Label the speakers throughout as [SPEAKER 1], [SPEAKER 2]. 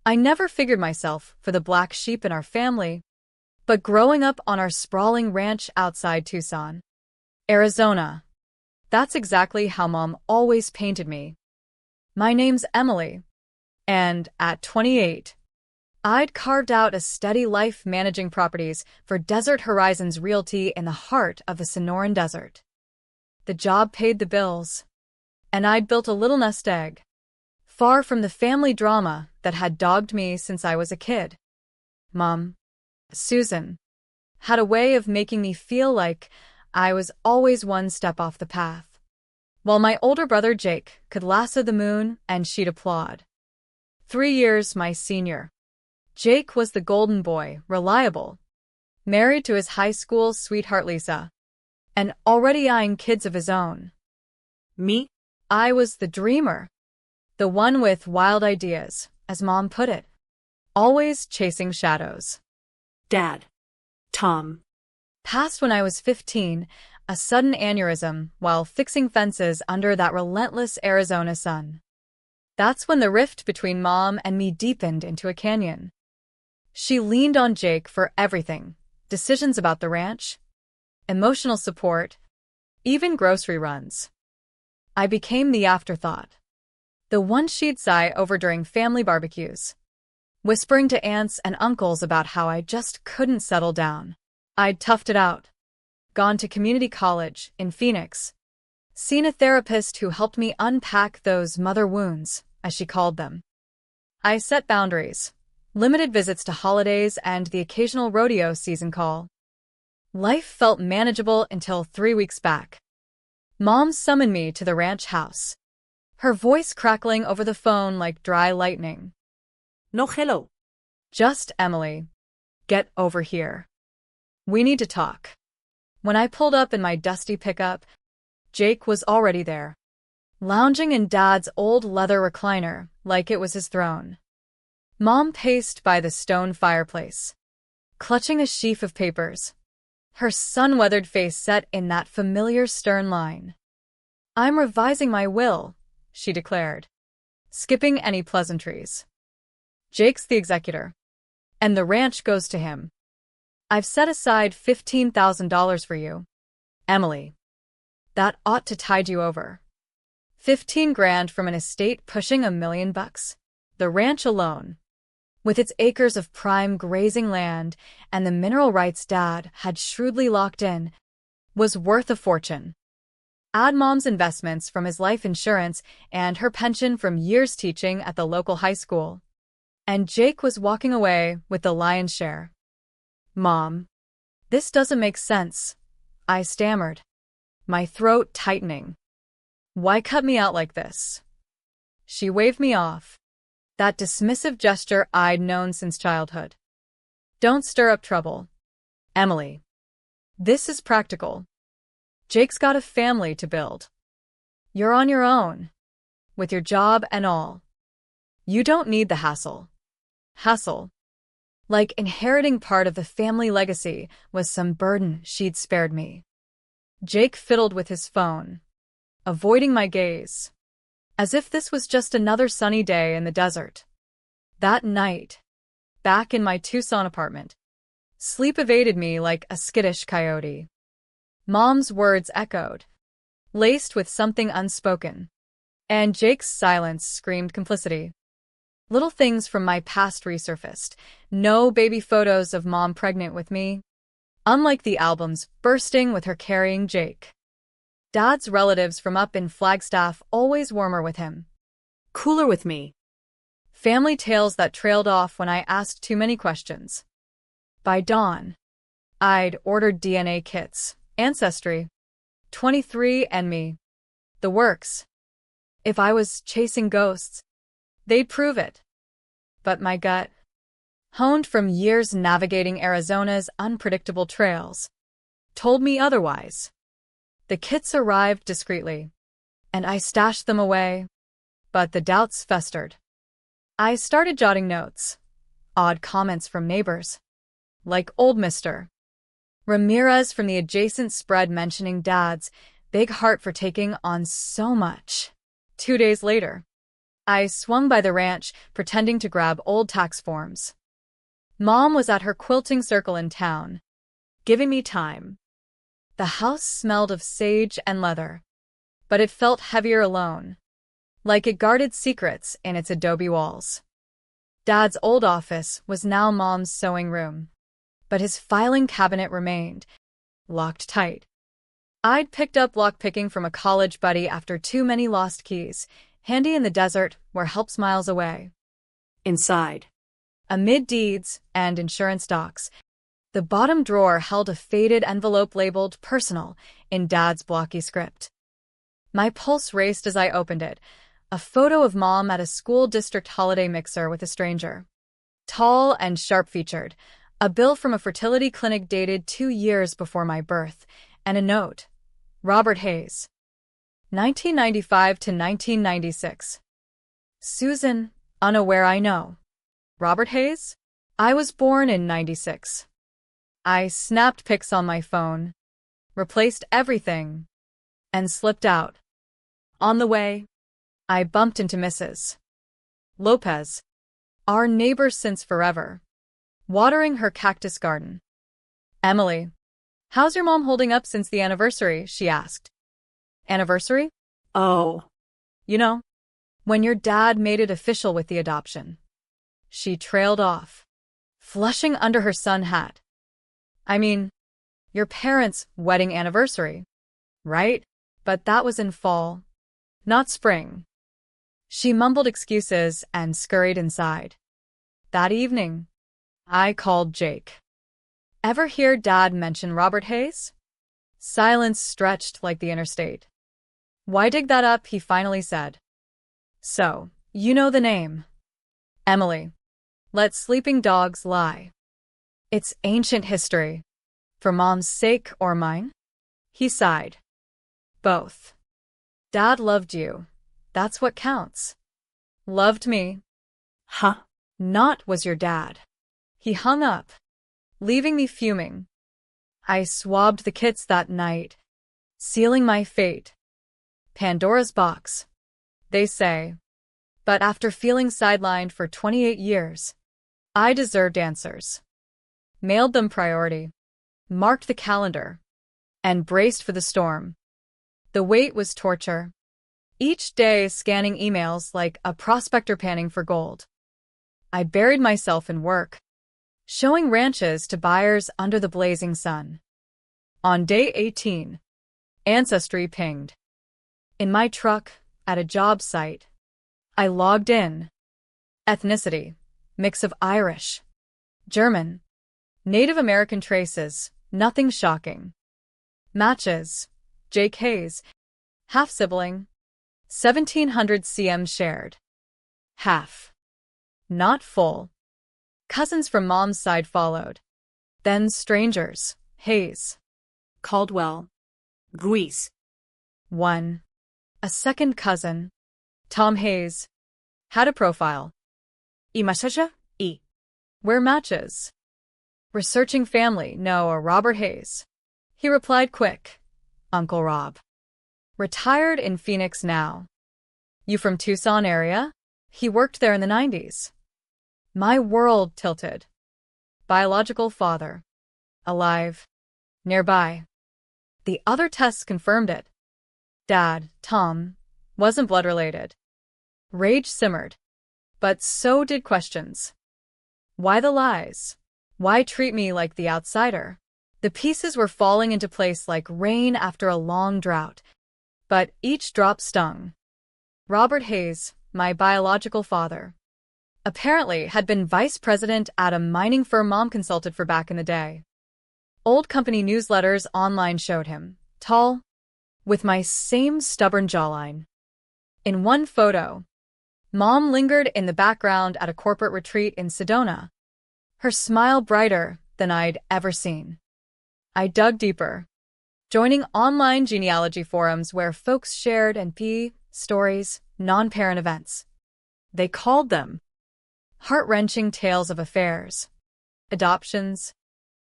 [SPEAKER 1] I never figured myself for the black sheep in our family, but growing up on our sprawling ranch outside Tucson, Arizona, that's exactly how Mom always painted me. My name's Emily, and at 28, I'd carved out a steady life managing properties for Desert Horizons Realty in the heart of the Sonoran Desert. The job paid the bills, and I'd built a little nest egg, far from the family drama that had dogged me since I was a kid. Mom, Susan, had a way of making me feel like I was always one step off the path, while my older brother Jake could lasso the moon and she'd applaud. 3 years my senior, Jake was the golden boy, reliable, married to his high school sweetheart Lisa, and already eyeing kids of his own.
[SPEAKER 2] Me?
[SPEAKER 1] I was the dreamer, the one with wild ideas, as Mom put it, always chasing shadows.
[SPEAKER 2] Dad. Tom.
[SPEAKER 1] Passed when I was 15, a sudden aneurysm while fixing fences under that relentless Arizona sun. That's when the rift between Mom and me deepened into a canyon. She leaned on Jake for everything, decisions about the ranch, emotional support, even grocery runs. I became the afterthought, the one she'd sigh over during family barbecues, whispering to aunts and uncles about how I just couldn't settle down. I'd toughed it out, gone to community college in Phoenix, seen a therapist who helped me unpack those mother wounds, as she called them. I set boundaries, limited visits to holidays and the occasional rodeo season call. Life felt manageable until 3 weeks back. Mom summoned me to the ranch house, her voice crackling over the phone like dry lightning.
[SPEAKER 2] No hello.
[SPEAKER 1] Just Emily. Get over here. We need to talk. When I pulled up in my dusty pickup, Jake was already there, lounging in Dad's old leather recliner like it was his throne. Mom paced by the stone fireplace, clutching a sheaf of papers, her sun-weathered face set in that familiar stern line. "I'm revising my will," she declared, skipping any pleasantries. "Jake's the executor, and the ranch goes to him. I've set aside $15,000 for you, Emily. That ought to tide you over. 15 grand from an estate pushing $1 million. The ranch alone, with its acres of prime grazing land and the mineral rights Dad had shrewdly locked in, was worth a fortune. Add Mom's investments from his life insurance and her pension from years teaching at the local high school, and Jake was walking away with the lion's share. "Mom, this doesn't make sense," I stammered, my throat tightening. "Why cut me out like this?" She waved me off, that dismissive gesture I'd known since childhood. "Don't stir up trouble, Emily. This is practical. Jake's got a family to build. You're on your own, with your job and all. You don't need the hassle. Like inheriting part of the family legacy was some burden she'd spared me." Jake fiddled with his phone, avoiding my gaze, as if this was just another sunny day in the desert. That night, back in my Tucson apartment, sleep evaded me like a skittish coyote. Mom's words echoed, laced with something unspoken, and Jake's silence screamed complicity. Little things from my past resurfaced. No baby photos of Mom pregnant with me, unlike the albums bursting with her carrying Jake. Dad's relatives from up in Flagstaff always warmer with him,
[SPEAKER 2] Cooler with me.
[SPEAKER 1] family tales that trailed off when I asked too many questions. By dawn, I'd ordered DNA kits, Ancestry, 23andMe, the works. If I was chasing ghosts, they'd prove it. But my gut, honed from years navigating Arizona's unpredictable trails, told me otherwise. The kits arrived discreetly, and I stashed them away, but the doubts festered. I started jotting notes, odd comments from neighbors, like old Mr. Ramirez from the adjacent spread mentioning Dad's big heart for taking on so much. 2 days later, I swung by the ranch, pretending to grab old tax forms. Mom was at her quilting circle in town, giving me time. The house smelled of sage and leather, but it felt heavier alone, like it guarded secrets in its adobe walls. Dad's old office was now Mom's sewing room, but his filing cabinet remained, locked tight. I'd picked up lockpicking from a college buddy after too many lost keys, handy in the desert where help's miles away.
[SPEAKER 2] Inside.
[SPEAKER 1] Amid deeds and insurance docs, the bottom drawer held a faded envelope labeled "Personal" in Dad's blocky script. My pulse raced as I opened it, a photo of Mom at a school district holiday mixer with a stranger. Tall and sharp-featured, a bill from a fertility clinic dated 2 years before my birth, and a note. Robert Hayes. 1995 to 1996. Susan, unaware I know. Robert Hayes? I was born in 96. I snapped pics on my phone, replaced everything, and slipped out. On the way, I bumped into Mrs. Lopez, our neighbor since forever, watering her cactus garden. Emily, how's your mom holding up since the anniversary? She asked. Anniversary?
[SPEAKER 2] Oh.
[SPEAKER 1] You know, when your dad made it official with the adoption. She trailed off, flushing under her sun hat. I mean, your parents' wedding anniversary, right? But that was in fall, not spring. She mumbled excuses and scurried inside. That evening, I called Jake. Ever hear Dad mention Robert Hayes? Silence stretched like the interstate. Why dig that up? He finally said. So, you know the name. Emily. Let sleeping dogs lie. It's ancient history. For Mom's sake or mine? He sighed. Both. Dad loved you. That's what counts. Loved me.
[SPEAKER 2] Huh?
[SPEAKER 1] Not was your dad. He hung up, leaving me fuming. I swabbed the kits that night, sealing my fate. Pandora's box, they say. But after feeling sidelined for 28 years, I deserved answers. Mailed them priority, marked the calendar, and braced for the storm. The wait was torture. Each day scanning emails like a prospector panning for gold. I buried myself in work, showing ranches to buyers under the blazing sun. On day 18, Ancestry pinged. In my truck, at a job site, I logged in. Ethnicity, mix of Irish, German, Native American traces, nothing shocking. Matches, Jake Hayes, half-sibling, 1700 cm shared. Half. Not full. Cousins from Mom's side followed. Then strangers, Hayes.
[SPEAKER 2] Caldwell. Ruiz.
[SPEAKER 1] 1. A second cousin, Tom Hayes, had a profile.
[SPEAKER 2] Y Massaja? Y.
[SPEAKER 1] Where matches? Researching family, no, a Robert Hayes. He replied quick. Uncle Rob. Retired in Phoenix now. You from Tucson area? He worked there in the 90s. My world tilted. Biological father. Alive. Nearby. The other tests confirmed it. Dad, Tom, wasn't blood related. Rage simmered. But so did questions. Why the lies? Why treat me like the outsider? The pieces were falling into place like rain after a long drought. But each drop stung. Robert Hayes, my biological father, apparently had been vice president at a mining firm Mom consulted for back in the day. Old company newsletters online showed him, tall, with my same stubborn jawline. In one photo, Mom lingered in the background at a corporate retreat in Sedona, her smile brighter than I'd ever seen. I dug deeper, joining online genealogy forums where folks shared NP stories, non-parent events. They called them heart-wrenching tales of affairs, adoptions,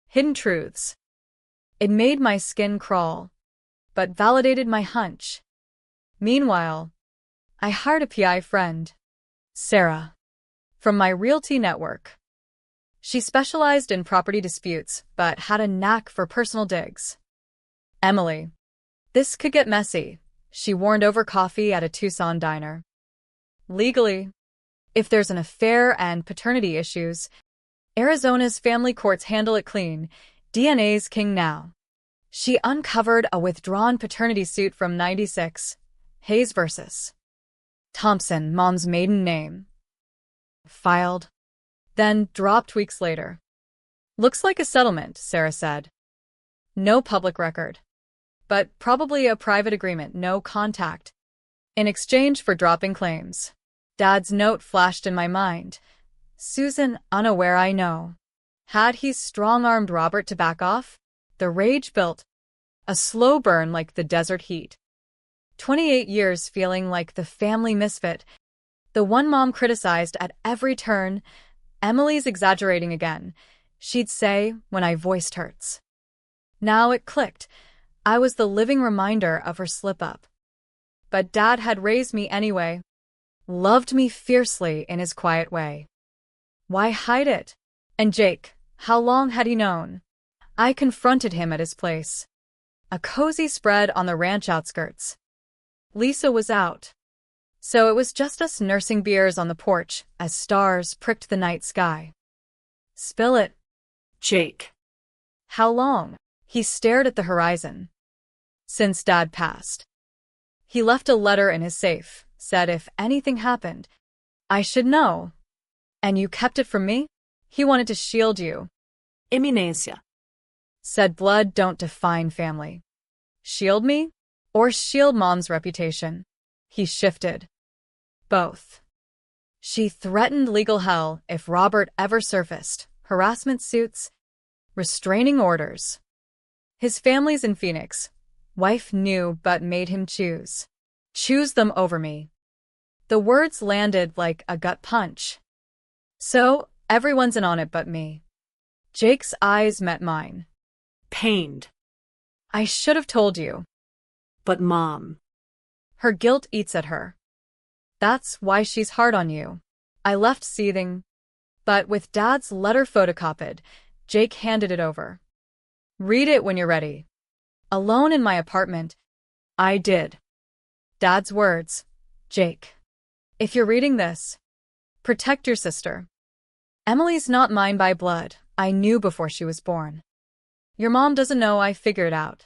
[SPEAKER 1] hidden truths. It made my skin crawl, but validated my hunch. Meanwhile, I hired a PI friend, Sarah. From my realty network. She specialized in property disputes, but had a knack for personal digs. Emily. This could get messy, she warned over coffee at a Tucson diner. Legally, if there's an affair and paternity issues, Arizona's family courts handle it clean. DNA's king now. She uncovered a withdrawn paternity suit from '96, Hayes versus Thompson, mom's maiden name. Filed, then dropped weeks later. Looks like a settlement, Sarah said. No public record. But probably a private agreement, no contact. In exchange for dropping claims. Dad's note flashed in my mind. Susan, unaware I know. Had he strong-armed Robert to back off? The rage built. A slow burn like the desert heat. 28 years feeling like the family misfit. The one mom criticized at every turn. Emily's exaggerating again, she'd say when I voiced hurts. Now it clicked. I was the living reminder of her slip-up. But Dad had raised me anyway. Loved me fiercely in his quiet way. Why hide it? And Jake, how long had he known? I confronted him at his place. A cozy spread on the ranch outskirts. Lisa was out. So it was just us nursing beers on the porch as stars pricked the night sky. Spill it.
[SPEAKER 2] Jake.
[SPEAKER 1] How long? He stared at the horizon. Since Dad passed. He left a letter in his safe, said if anything happened, I should know. And you kept it from me? He wanted to shield you.
[SPEAKER 2] Eminencia.
[SPEAKER 1] Said blood don't define family. Shield me? Or shield mom's reputation? He shifted. Both. She threatened legal hell if Robert ever surfaced, harassment suits, restraining orders. His family's in Phoenix. Wife knew but made him choose. Choose them over me. The words landed like a gut punch. So, everyone's in on it but me. Jake's eyes met mine.
[SPEAKER 2] Pained.
[SPEAKER 1] I should have told you.
[SPEAKER 2] But Mom.
[SPEAKER 1] Her guilt eats at her. That's why she's hard on you. I left seething. But with Dad's letter photocopied, Jake handed it over. Read it when you're ready. Alone in my apartment. I did. Dad's words. Jake. If you're reading this, protect your sister. Emily's not mine by blood. I knew before she was born. Your mom doesn't know I figured out.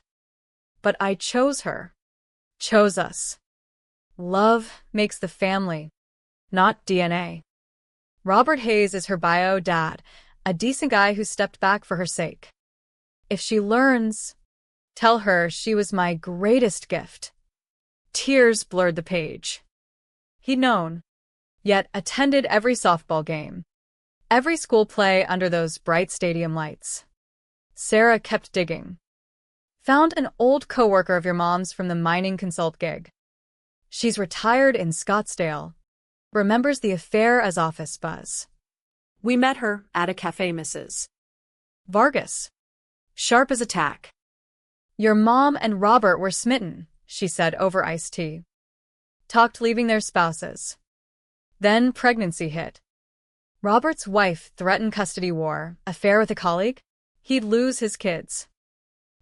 [SPEAKER 1] But I chose her. Chose us. Love makes the family, not DNA. Robert Hayes is her bio dad, a decent guy who stepped back for her sake. If she learns, tell her she was my greatest gift. Tears blurred the page. He'd known, yet attended every softball game, every school play under those bright stadium lights. Sarah kept digging. Found an old coworker of your mom's from the mining consult gig. She's retired in Scottsdale. Remembers the affair as office buzz.
[SPEAKER 2] We met her at a cafe, Mrs.
[SPEAKER 1] Vargas.
[SPEAKER 2] Sharp as a tack.
[SPEAKER 1] Your mom and Robert were smitten, she said over iced tea. Talked leaving their spouses. Then pregnancy hit. Robert's wife threatened custody war, affair with a colleague. He'd lose his kids.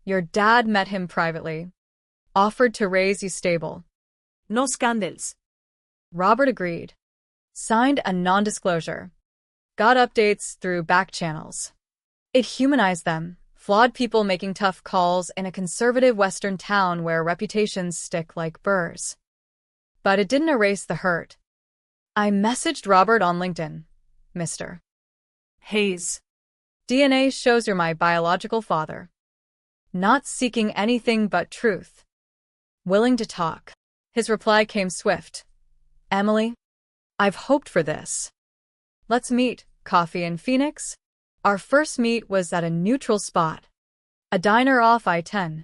[SPEAKER 1] Your dad met him privately. Offered to raise you stable.
[SPEAKER 2] No scandals.
[SPEAKER 1] Robert agreed. Signed a non-disclosure. Got updates through back channels. It humanized them, flawed people making tough calls in a conservative Western town where reputations stick like burrs. But it didn't erase the hurt. I messaged Robert on LinkedIn. Mr.
[SPEAKER 2] Hayes.
[SPEAKER 1] DNA shows you're my biological father. Not seeking anything but truth. Willing to talk. His reply came swift. Emily, I've hoped for this. Let's meet. Coffee in Phoenix? Our first meet was at a neutral spot. A diner off I-10.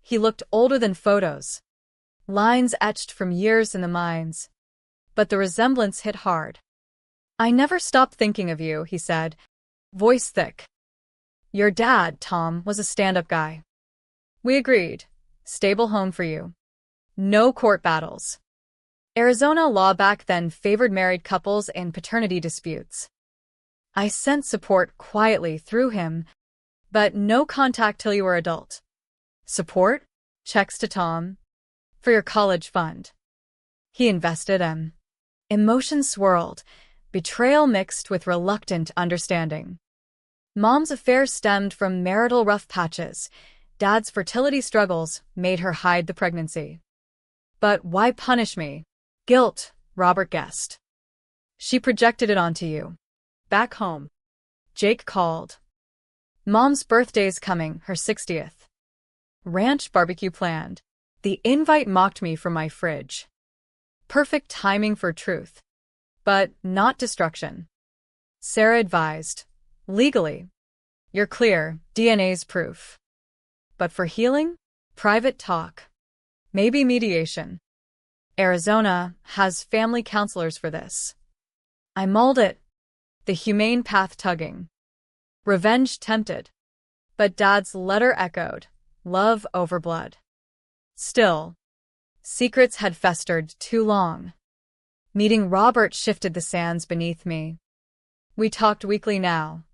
[SPEAKER 1] He looked older than photos. Lines etched from years in the mines. But the resemblance hit hard. I never stopped thinking of you, he said, voice thick. Your dad, Tom, was a stand-up guy. We agreed. Stable home for you. No court battles. Arizona law back then favored married couples in paternity disputes. I sent support quietly through him, but no contact till you were adult. Support? Checks to Tom. For your college fund. He invested them. Emotions swirled, betrayal mixed with reluctant understanding. Mom's affair stemmed from marital rough patches. Dad's fertility struggles made her hide the pregnancy. But why punish me? Guilt, Robert guessed. She projected it onto you.
[SPEAKER 2] Back home.
[SPEAKER 1] Jake called. Mom's birthday's coming, her 60th. Ranch barbecue planned. The invite mocked me from my fridge. Perfect timing for truth. But not destruction. Sarah advised. Legally. You're clear, DNA's proof. But for healing? Private talk. Maybe mediation. Arizona has family counselors for this. I mulled it. The humane path tugging. Revenge tempted. But Dad's letter echoed. Love over blood. Still, secrets had festered too long. Meeting Robert shifted the sands beneath me. We talked weekly now,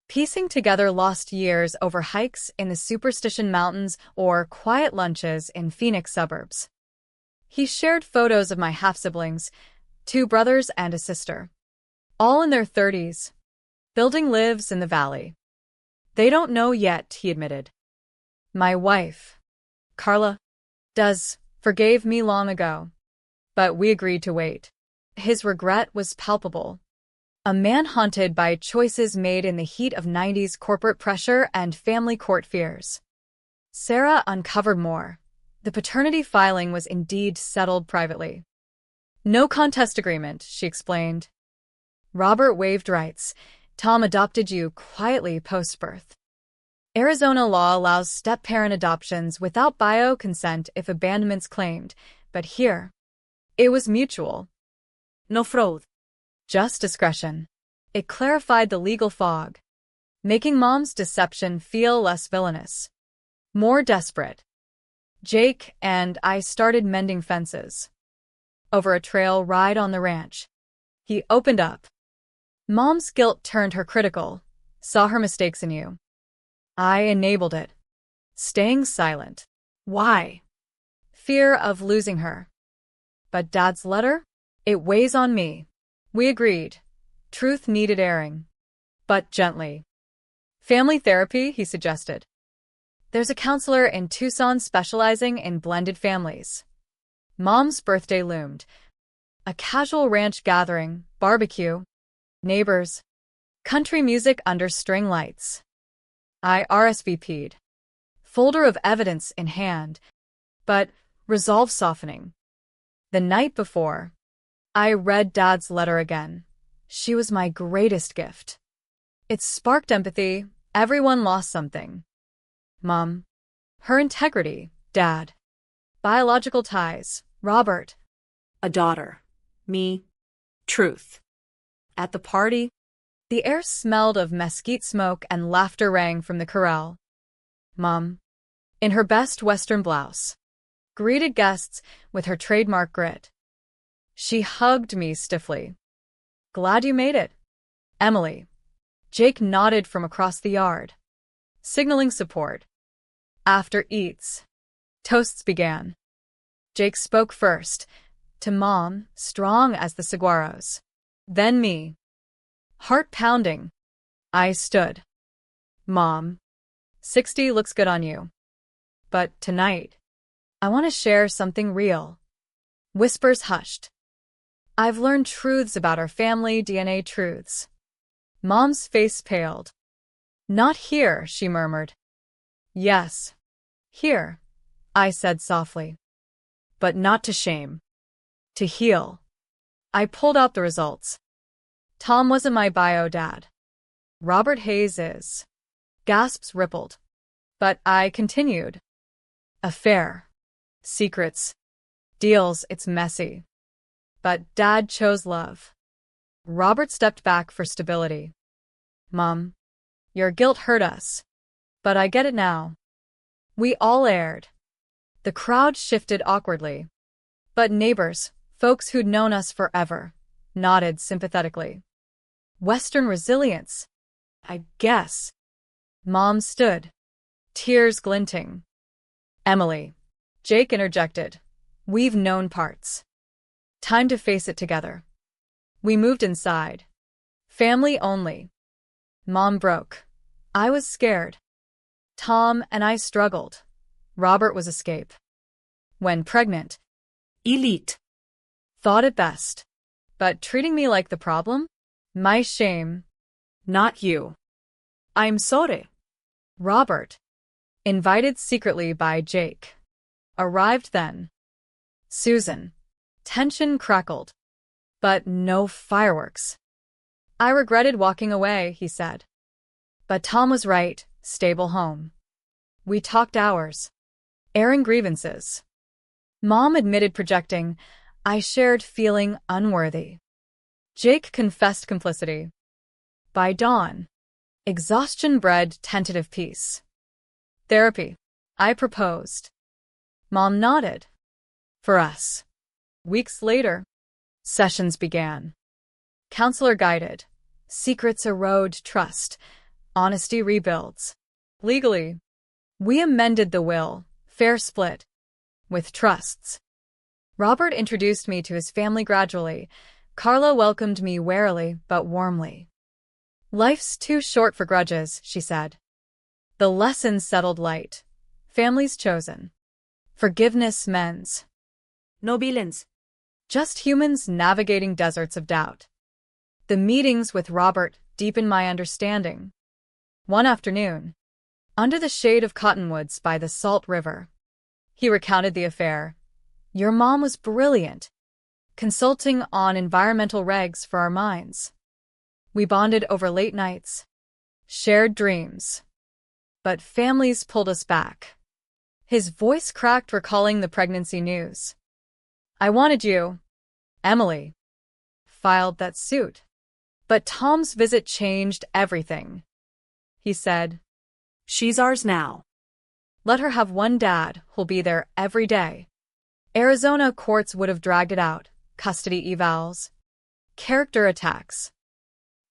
[SPEAKER 1] piecing together lost years over hikes in the Superstition Mountains or quiet lunches in Phoenix suburbs. He shared photos of my half-siblings, 2 brothers and a sister, all in their 30s. Building lives in the valley. They don't know yet, he admitted. My wife, Carla, forgave me long ago. But we agreed to wait. His regret was palpable. A man haunted by choices made in the heat of 90s corporate pressure and family court fears. Sarah uncovered more. The paternity filing was indeed settled privately. No contest agreement, she explained. Robert waived rights. Tom adopted you quietly post-birth. Arizona law allows step-parent adoptions without bio consent if abandonment's claimed, but here, it was mutual.
[SPEAKER 2] No fraud.
[SPEAKER 1] Just discretion. It clarified the legal fog, making Mom's deception feel less villainous, more desperate. Jake and I started mending fences. Over a trail ride on the ranch. He opened up. Mom's guilt turned her critical, saw her mistakes in you. I enabled it. Staying silent. Why? Fear of losing her. But Dad's letter? It weighs on me. We agreed. Truth needed airing. But gently. Family therapy, he suggested. There's a counselor in Tucson specializing in blended families. Mom's birthday loomed. A casual ranch gathering, barbecue, neighbors, country music under string lights. I RSVP'd. Folder of evidence in hand, but resolve softening. The night before, I read Dad's letter again. She was my greatest gift. It sparked empathy. Everyone lost something. Mom. Her integrity. Dad. Biological ties. Robert.
[SPEAKER 2] A daughter. Me. Truth.
[SPEAKER 1] At the party, the air smelled of mesquite smoke and laughter rang from the corral. Mom, in her best Western blouse, greeted guests with her trademark grit. She hugged me stiffly. Glad you made it, Emily. Jake nodded from across the yard, signaling support. After eats, toasts began. Jake spoke first, to Mom, strong as the saguaros. Then me. Heart pounding. I stood. Mom, 60 looks good on you. But tonight, I want to share something real. Whispers hushed. I've learned truths about our family, DNA truths. Mom's face paled. Not here, she murmured. Yes, here, I said softly. But not to shame. To heal. I pulled out the results. Tom wasn't my bio dad. Robert Hayes is. Gasps rippled. But I continued. Affair. Secrets. Deals, it's messy. But Dad chose love. Robert stepped back for stability. Mom, your guilt hurt us. But I get it now. We all aired. The crowd shifted awkwardly. But neighbors, Folks who'd known us forever nodded sympathetically. Western resilience, I guess. Mom stood, tears glinting. Emily, Jake interjected. We've known parts. Time to face it together. We moved inside. Family only. Mom broke. I was scared. Tom and I struggled. Robert was escape. When pregnant,
[SPEAKER 2] Elite.
[SPEAKER 1] thought it best. But treating me like the problem? My shame.
[SPEAKER 2] Not you. I'm sorry.
[SPEAKER 1] Robert, invited secretly by Jake, arrived then. Susan. Tension crackled. But no fireworks. I regretted walking away, he said. But Tom was right, stable home. We talked hours, airing grievances. Mom admitted projecting. I shared feeling unworthy. Jake confessed complicity. By dawn, exhaustion bred tentative peace. Therapy, I proposed. Mom nodded. For us. Weeks later, sessions began. Counselor guided. Secrets erode trust. Honesty rebuilds. Legally, we amended the will, fair split, with trusts. Robert introduced me to his family gradually. Carla welcomed me warily but warmly. Life's too short for grudges, she said. The lessons settled light. Families chosen. Forgiveness mends.
[SPEAKER 2] No villains.
[SPEAKER 1] Just humans navigating deserts of doubt. The meetings with Robert deepened my understanding. One afternoon, under the shade of cottonwoods by the Salt River, he recounted the affair. Your mom was brilliant, consulting on environmental regs for our mines. We bonded over late nights, shared dreams. But families pulled us back. His voice cracked, recalling the pregnancy news. I wanted you, Emily, filed that suit. But Tom's visit changed everything. He said,
[SPEAKER 2] She's ours now.
[SPEAKER 1] let her have one dad who'll be there every day. Arizona courts would have dragged it out. Custody evals. Character attacks.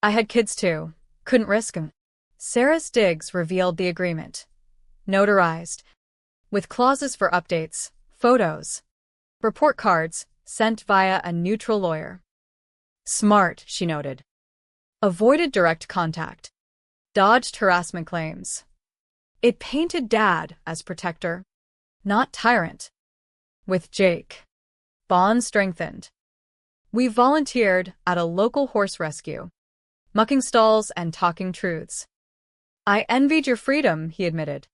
[SPEAKER 1] I had kids too. Couldn't risk 'em. Sarah's digs revealed the agreement. Notarized. With clauses for updates, photos, report cards sent via a neutral lawyer. Smart, she noted. Avoided direct contact. Dodged harassment claims. It painted Dad as protector, not tyrant. With Jake, bond strengthened. We volunteered at a local horse rescue, mucking stalls and talking truths. I envied your freedom, he admitted.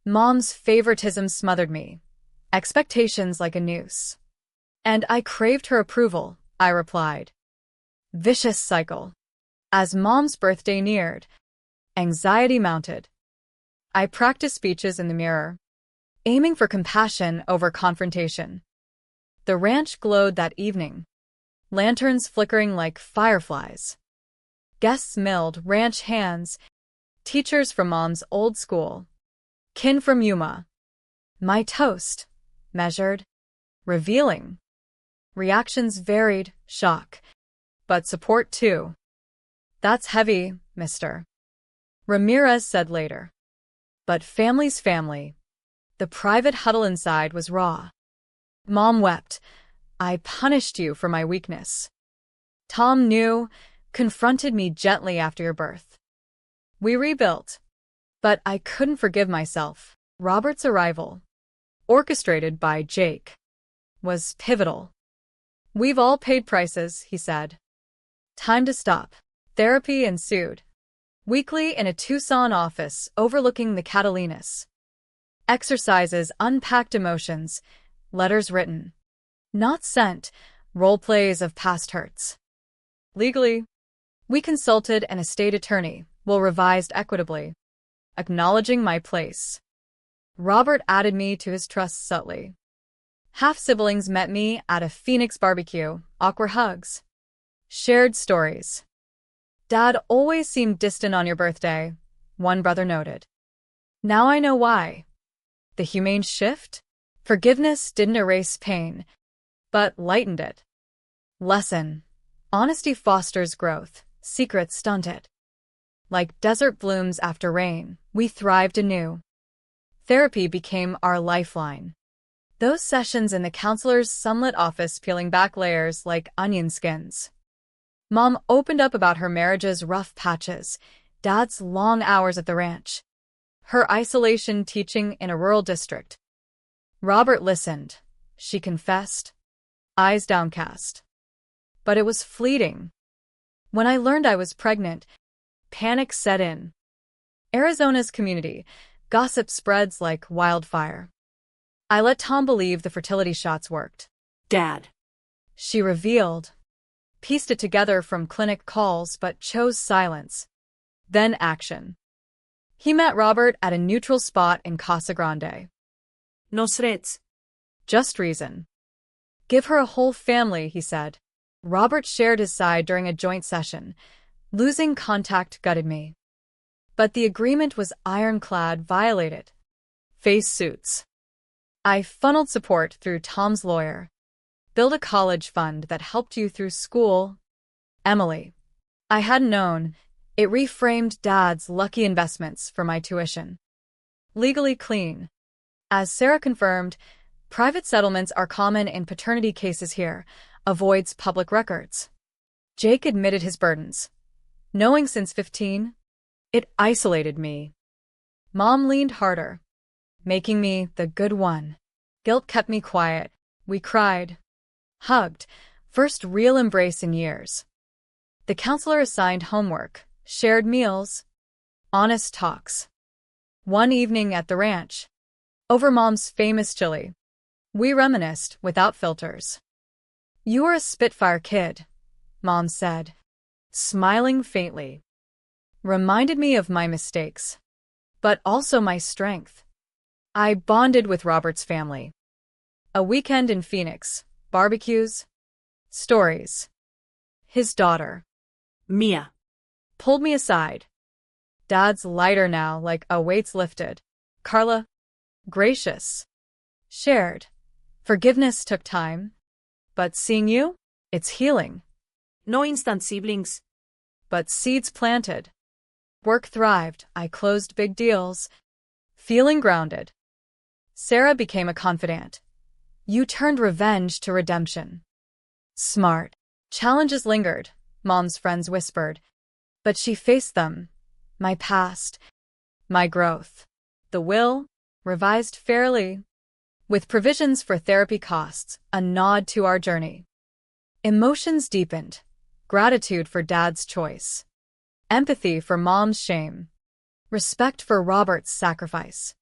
[SPEAKER 1] Mom's favoritism smothered me, expectations like a noose. And I craved her approval, I replied. Vicious cycle. As Mom's birthday neared, anxiety mounted. I practiced speeches in the mirror, aiming for compassion over confrontation. The ranch glowed that evening, lanterns flickering like fireflies. Guests milled ranch hands, teachers from Mom's old school, kin from Yuma. My toast, measured, revealing. Reactions varied, shock, but support too. That's heavy, mister, Ramirez said later. But family's family. The private huddle inside was raw. Mom wept. I punished you for my weakness. Tom knew, confronted me gently after your birth. We rebuilt. But I couldn't forgive myself. Robert's arrival, orchestrated by Jake, was pivotal. We've all paid prices, he said. Time to stop. Therapy ensued. Weekly in a Tucson office overlooking the Catalinas. Exercises unpacked emotions, letters written, not sent, role plays of past hurts. Legally, we consulted an estate attorney, will revised equitably, acknowledging my place. Robert added me to his trust subtly. Half-siblings met me at a Phoenix barbecue, awkward hugs. Shared stories. Dad always seemed distant on your birthday, one brother noted. Now I know why. The humane shift? Forgiveness didn't erase pain. but lightened it. Lesson: honesty fosters growth, secrets stunt it. Like desert blooms after rain, we thrived anew. Therapy became our lifeline. Those sessions in the counselor's sunlit office peeling back layers like onion skins. Mom opened up about her marriage's rough patches, Dad's long hours at the ranch, her isolation teaching in a rural district. Robert listened. She confessed, eyes downcast. But it was fleeting. When I learned I was pregnant, panic set in. Arizona's community, gossip spreads like wildfire. I let Tom believe the fertility shots worked.
[SPEAKER 2] Dad.
[SPEAKER 1] She revealed, pieced it together from clinic calls but chose silence. Then action. He met Robert at a neutral spot in Casa Grande.
[SPEAKER 2] No threats.
[SPEAKER 1] Just reason. Give her a whole family, he said. Robert shared his side during a joint session. Losing contact gutted me. But the agreement was ironclad, violated. Face suits. I funneled support through Tom's lawyer. Build a college fund that helped you through school. Emily. I hadn't known. It reframed Dad's lucky investments for my tuition. Legally clean. As Sarah confirmed, private settlements are common in paternity cases here. Avoids public records. Jake admitted his burdens. Knowing since 15, it isolated me. Mom leaned harder, making me the good one. Guilt kept me quiet. We cried. Hugged. First real embrace in years. The counselor assigned homework, shared meals, honest talks. One evening at the ranch, over Mom's famous chili, we reminisced without filters. You were a Spitfire kid, Mom said, smiling faintly. Reminded me of my mistakes, but also my strength. I bonded with Robert's family. A weekend in Phoenix, barbecues, stories. His daughter,
[SPEAKER 2] Mia.
[SPEAKER 1] pulled me aside. Dad's lighter now, like a weight's lifted. Carla, gracious. Shared. Forgiveness took time. But seeing you, it's healing.
[SPEAKER 2] No instant siblings.
[SPEAKER 1] But seeds planted. Work thrived. I closed big deals. Feeling grounded. Sarah became a confidant. You turned revenge to redemption. Smart. Challenges lingered, Mom's friends whispered. But she faced them. My past. My growth. The will, revised fairly. With provisions for therapy costs, a nod to our journey. Emotions deepened. Gratitude for Dad's choice. Empathy for Mom's shame. Respect for Robert's sacrifice.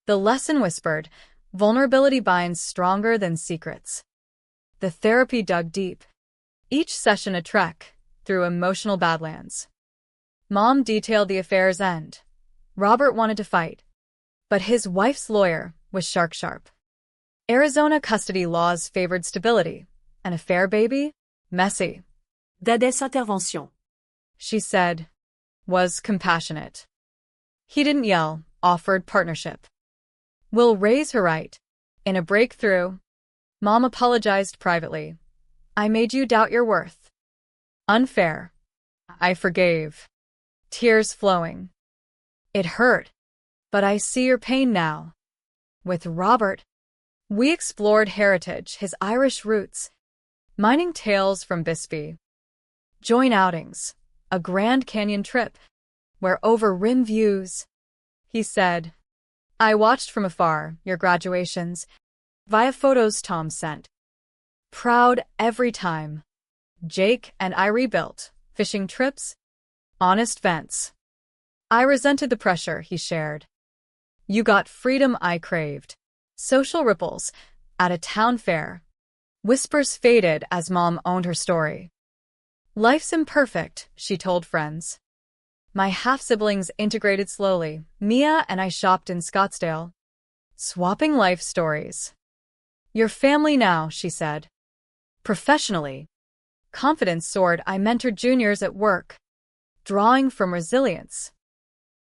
[SPEAKER 1] The lesson whispered, vulnerability binds stronger than secrets. The therapy dug deep. Each session a trek through emotional badlands. Mom detailed the affair's end. Robert wanted to fight, but his wife's lawyer was sharp. Arizona custody laws favored stability. An affair baby? Messy.
[SPEAKER 2] Dad's intervention.
[SPEAKER 1] She said, was compassionate. He didn't yell, offered partnership. We'll raise her right. In a breakthrough, Mom apologized privately. I made you doubt your worth. Unfair. I forgave. Tears flowing. It hurt, but I see your pain now. With Robert, we explored heritage, his Irish roots, mining tales from Bisbee. Joint outings, a Grand Canyon trip, where over rim views, he said. I watched from afar your graduations, via photos Tom sent. Proud every time. Jake and I rebuilt, fishing trips, honest vents. I resented the pressure, he shared. You got freedom I craved. Social ripples, at a town fair. Whispers faded as Mom owned her story. Life's imperfect, she told friends. My half-siblings integrated slowly. Mia and I shopped in Scottsdale, swapping life stories. Your family now, she said. Professionally, confidence soared. I mentored juniors at work, drawing from resilience.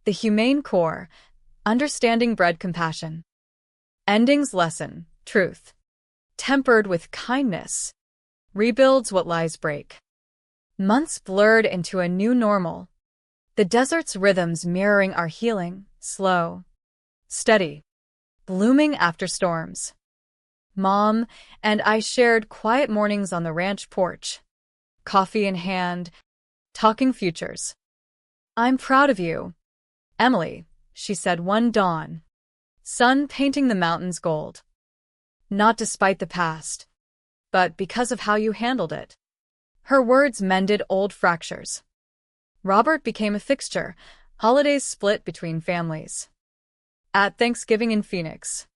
[SPEAKER 1] The humane core, understanding bred compassion. Endings lesson, truth. tempered with kindness, rebuilds what lies break. Months blurred into a new normal, the desert's rhythms mirroring our healing, slow, steady, blooming after storms. Mom and I shared quiet mornings on the ranch porch, coffee in hand, talking futures. "I'm proud of you, Emily," she said one dawn, sun painting the mountains gold. "Not despite the past, but because of how you handled it." Her words mended old fractures. Robert became a fixture, holidays split between families. At Thanksgiving in Phoenix,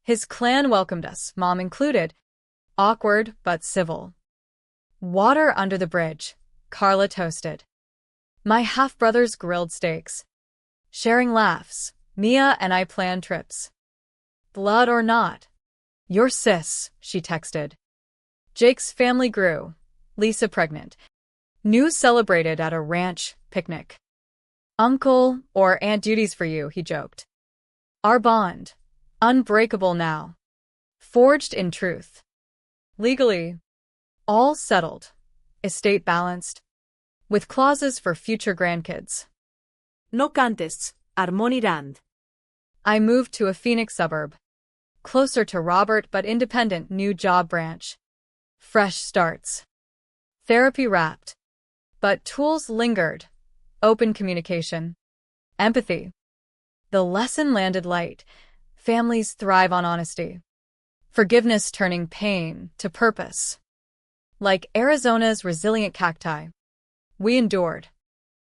[SPEAKER 1] his clan welcomed us, Mom included, awkward but civil. Water under the bridge, Carla toasted. My half-brothers grilled steaks. Sharing laughs, Mia and I planned trips. "Blood or not? Your sis," she texted. Jake's family grew, Lisa pregnant. News celebrated at a ranch picnic. "Uncle or aunt duties for you," he joked. Our bond, unbreakable now. Forged in truth. Legally, all settled, estate balanced, with clauses for future grandkids.
[SPEAKER 2] No cantes, armonirand.
[SPEAKER 1] I moved to a Phoenix suburb, closer to Robert but independent new job branch. Fresh starts. Therapy wrapped. But tools lingered. Open communication. Empathy. The lesson landed light. Families thrive on honesty. Forgiveness turning pain to purpose. Like Arizona's resilient cacti, we endured,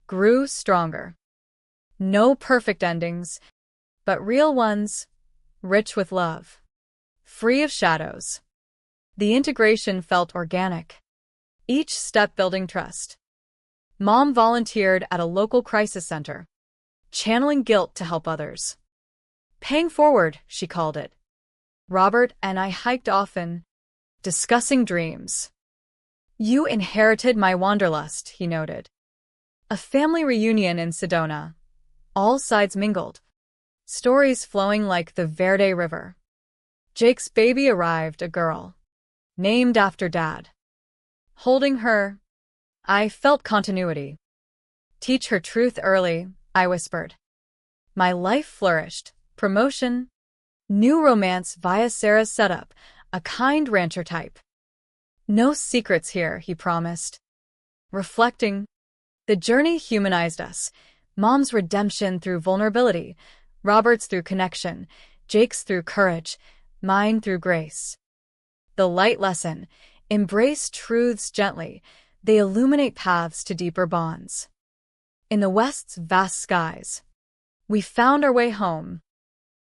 [SPEAKER 1] grew stronger. No perfect endings, but real ones, rich with love, free of shadows. The integration felt organic, each step building trust. Mom volunteered at a local crisis center, channeling guilt to help others. Paying forward, she called it. Robert and I hiked often, discussing dreams. You inherited my wanderlust, he noted. A family reunion in Sedona. All sides mingled. Stories flowing like the Verde River. Jake's baby arrived, a girl. Named after Dad. Holding her, I felt continuity. Teach her truth early, I whispered. My life flourished. Promotion. New romance via Sarah's setup, a kind rancher type. No secrets here, he promised. Reflecting, the journey humanized us. Mom's redemption through vulnerability, Robert's through connection, Jake's through courage, mine through grace. The light lesson, embrace truths gently, they illuminate paths to deeper bonds. In the West's vast skies, we found our way home,